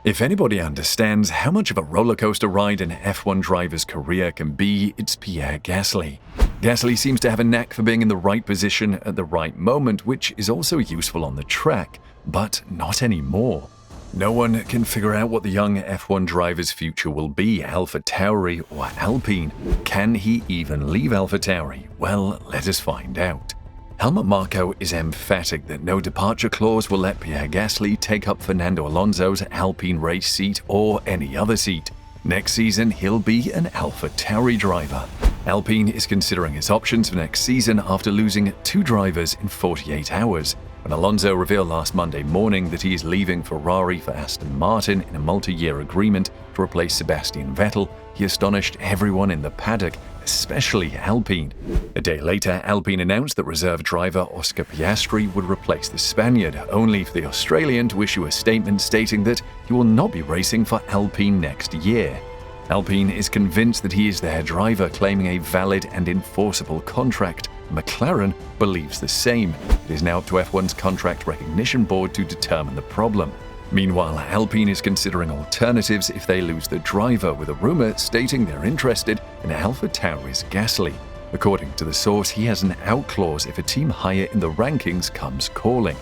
If anybody understands how much of a rollercoaster ride an F1 driver's career can be, it's Pierre Gasly. Gasly seems to have a knack for being in the right position at the right moment, which is also useful on the track, but not anymore. No one can figure out what the young F1 driver's future will be, Alpha Tauri or Alpine. Can he even leave Alpha Tauri? Well, let us find out. Helmut Marko is emphatic that no departure clause will let Pierre Gasly take up Fernando Alonso's Alpine race seat or any other seat. Next season, he'll be an Alpha Tauri driver. Alpine is considering its options for next season after losing 2 drivers in 48 hours. When Alonso revealed last Monday morning that he is leaving Ferrari for Aston Martin in a multi-year agreement to replace Sebastian Vettel, he astonished everyone in the paddock, especially Alpine. A day later, Alpine announced that reserve driver Oscar Piastri would replace the Spaniard, only for the Australian to issue a statement stating that he will not be racing for Alpine next year. Alpine is convinced that he is their driver, claiming a valid and enforceable contract. McLaren believes the same. It is now up to F1's Contract Recognition Board to determine the problem. Meanwhile, Alpine is considering alternatives if they lose the driver, with a rumor stating they're interested in Alpha Tauri's Gasly. According to the source, he has an out clause if a team higher in the rankings comes calling.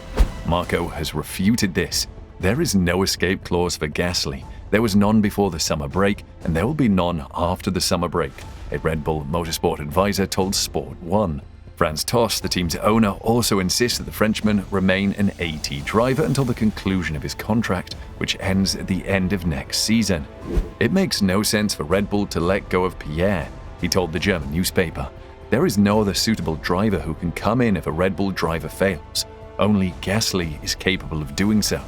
Marko has refuted this. There is no escape clause for Gasly. There was none before the summer break, and there will be none after the summer break, a Red Bull Motorsport advisor told Sport 1. Franz Tost, the team's owner, also insists that the Frenchman remain an AT driver until the conclusion of his contract, which ends at the end of next season. It makes no sense for Red Bull to let go of Pierre, he told the German newspaper. There is no other suitable driver who can come in if a Red Bull driver fails. Only Gasly is capable of doing so.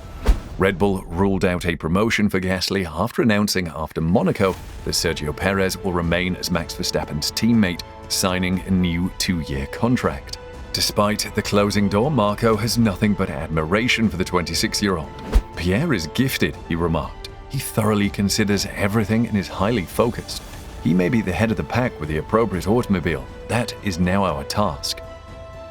Red Bull ruled out a promotion for Gasly after announcing after Monaco that Sergio Perez will remain as Max Verstappen's teammate, signing a new 2-year contract. Despite the closing door, Marko has nothing but admiration for the 26-year-old. Pierre is gifted, he remarked. He thoroughly considers everything and is highly focused. He may be the head of the pack with the appropriate automobile. That is now our task.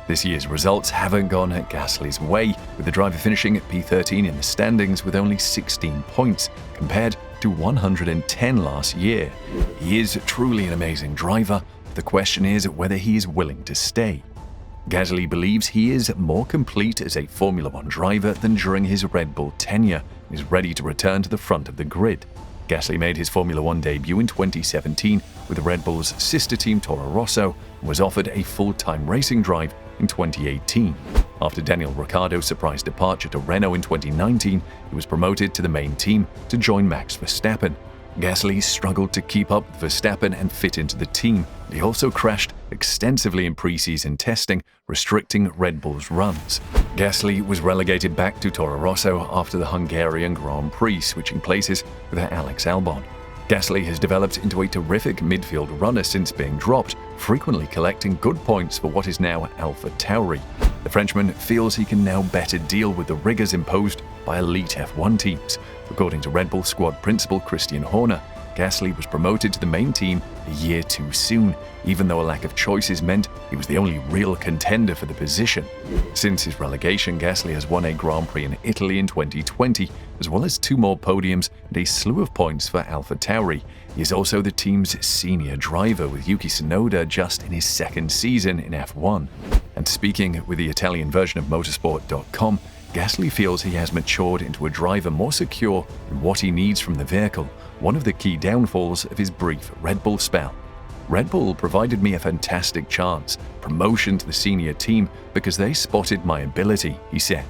This year's results haven't gone Gasly's way, with the driver finishing at P13 in the standings with only 16 points, compared to 110 last year. He is truly an amazing driver. The question is whether he is willing to stay. Gasly believes he is more complete as a Formula One driver than during his Red Bull tenure and is ready to return to the front of the grid. Gasly made his Formula One debut in 2017 with Red Bull's sister team Toro Rosso and was offered a full-time racing drive in 2018. After Daniel Ricciardo's surprise departure to Renault in 2019, he was promoted to the main team to join Max Verstappen. Gasly struggled to keep up with Verstappen and fit into the team. He also crashed extensively in pre-season testing, restricting Red Bull's runs. Gasly was relegated back to Toro Rosso after the Hungarian Grand Prix, switching places with Alex Albon. Gasly has developed into a terrific midfield runner since being dropped, frequently collecting good points for what is now Alpha Tauri. The Frenchman feels he can now better deal with the rigors imposed by elite F1 teams. According to Red Bull squad principal Christian Horner, Gasly was promoted to the main team a year too soon, even though a lack of choices meant he was the only real contender for the position. Since his relegation, Gasly has won a Grand Prix in Italy in 2020, as well as 2 more podiums and a slew of points for Alpha Tauri. He is also the team's senior driver, with Yuki Tsunoda just in his 2nd season in F1. And speaking with the Italian version of motorsport.com, Gasly feels he has matured into a driver more secure in what he needs from the vehicle, one of the key downfalls of his brief Red Bull spell. Red Bull provided me a fantastic chance, promotion to the senior team, because they spotted my ability, he said.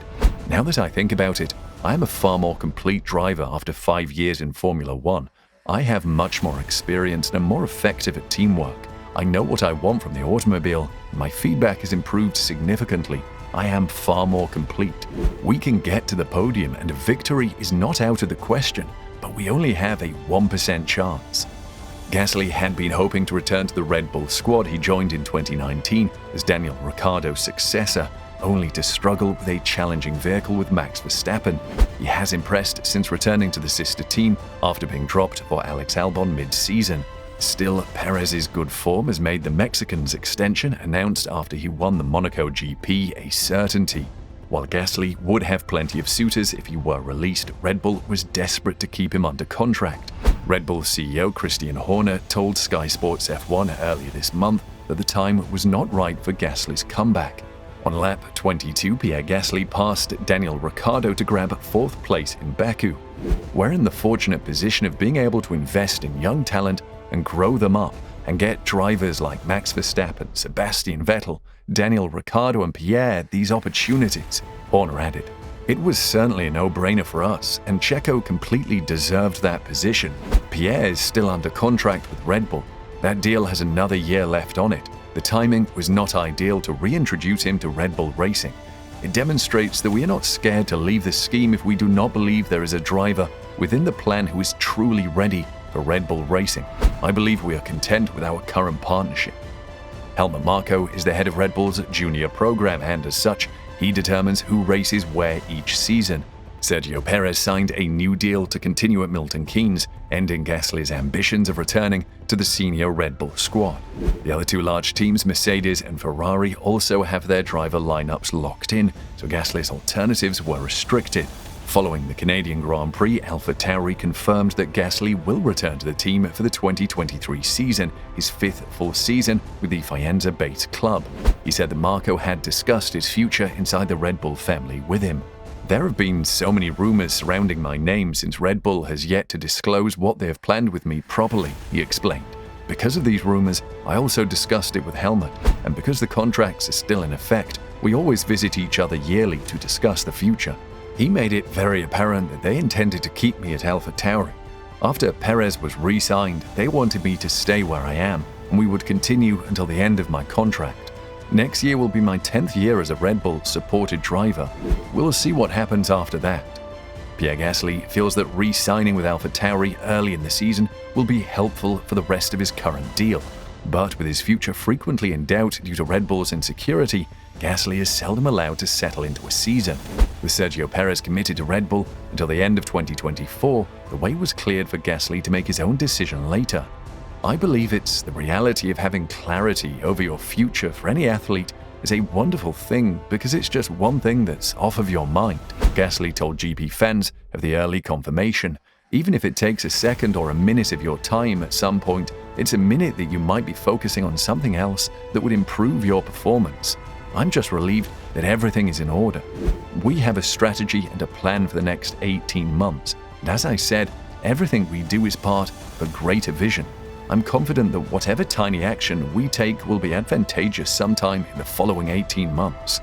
Now that I think about it, I am a far more complete driver after 5 years in Formula One. I have much more experience and am more effective at teamwork. I know what I want from the automobile, and my feedback has improved significantly. I am far more complete. We can get to the podium, and a victory is not out of the question, but we only have a 1% chance. Gasly had been hoping to return to the Red Bull squad he joined in 2019 as Daniel Ricciardo's successor, only to struggle with a challenging vehicle with Max Verstappen. He has impressed since returning to the sister team after being dropped for Alex Albon mid-season. Still, Perez's good form has made the Mexican's extension, announced after he won the Monaco GP, a certainty. While Gasly would have plenty of suitors if he were released, Red Bull was desperate to keep him under contract. Red Bull CEO Christian Horner told Sky Sports F1 earlier this month that the time was not right for Gasly's comeback. On lap 22, Pierre Gasly passed Daniel Ricciardo to grab 4th place in Baku. We're in the fortunate position of being able to invest in young talent and grow them up and get drivers like Max Verstappen, Sebastian Vettel, Daniel Ricciardo and Pierre these opportunities, Horner added. It was certainly a no-brainer for us, and Checo completely deserved that position. Pierre is still under contract with Red Bull. That deal has another year left on it. The timing was not ideal to reintroduce him to Red Bull racing. It demonstrates that we are not scared to leave the scheme if we do not believe there is a driver within the plan who is truly ready for Red Bull racing. I believe we are content with our current partnership. Helmut Marko is the head of Red Bull's junior program, and as such, he determines who races where each season. Sergio Perez signed a new deal to continue at Milton Keynes, ending Gasly's ambitions of returning to the senior Red Bull squad. The other two large teams, Mercedes and Ferrari, also have their driver lineups locked in, so Gasly's alternatives were restricted. Following the Canadian Grand Prix, Alpha Tauri confirmed that Gasly will return to the team for the 2023 season, his 5th full season with the Faenza-based club. He said that Marko had discussed his future inside the Red Bull family with him. There have been so many rumors surrounding my name since Red Bull has yet to disclose what they have planned with me properly, he explained. Because of these rumors, I also discussed it with Helmut, and because the contracts are still in effect, we always visit each other yearly to discuss the future. He made it very apparent that they intended to keep me at Alpha Tauri. After Perez was re-signed, they wanted me to stay where I am, and we would continue until the end of my contract. Next year will be my 10th year as a Red Bull supported driver. We'll see what happens after that. Pierre Gasly feels that re-signing with Alpha Tauri early in the season will be helpful for the rest of his current deal. But with his future frequently in doubt due to Red Bull's insecurity, Gasly is seldom allowed to settle into a season. With Sergio Perez committed to Red Bull until the end of 2024, the way was cleared for Gasly to make his own decision later. I believe it's the reality of having clarity over your future for any athlete is a wonderful thing because it's just one thing that's off of your mind, Gasly told GP fans of the early confirmation. Even if it takes a second or a minute of your time at some point, it's a minute that you might be focusing on something else that would improve your performance. I'm just relieved that everything is in order. We have a strategy and a plan for the next 18 months, and as I said, everything we do is part of a greater vision. I'm confident that whatever tiny action we take will be advantageous sometime in the following 18 months.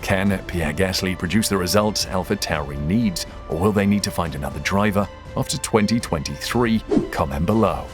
Can Pierre Gasly produce the results Alpha Tauri needs, or will they need to find another driver after 2023? Comment below.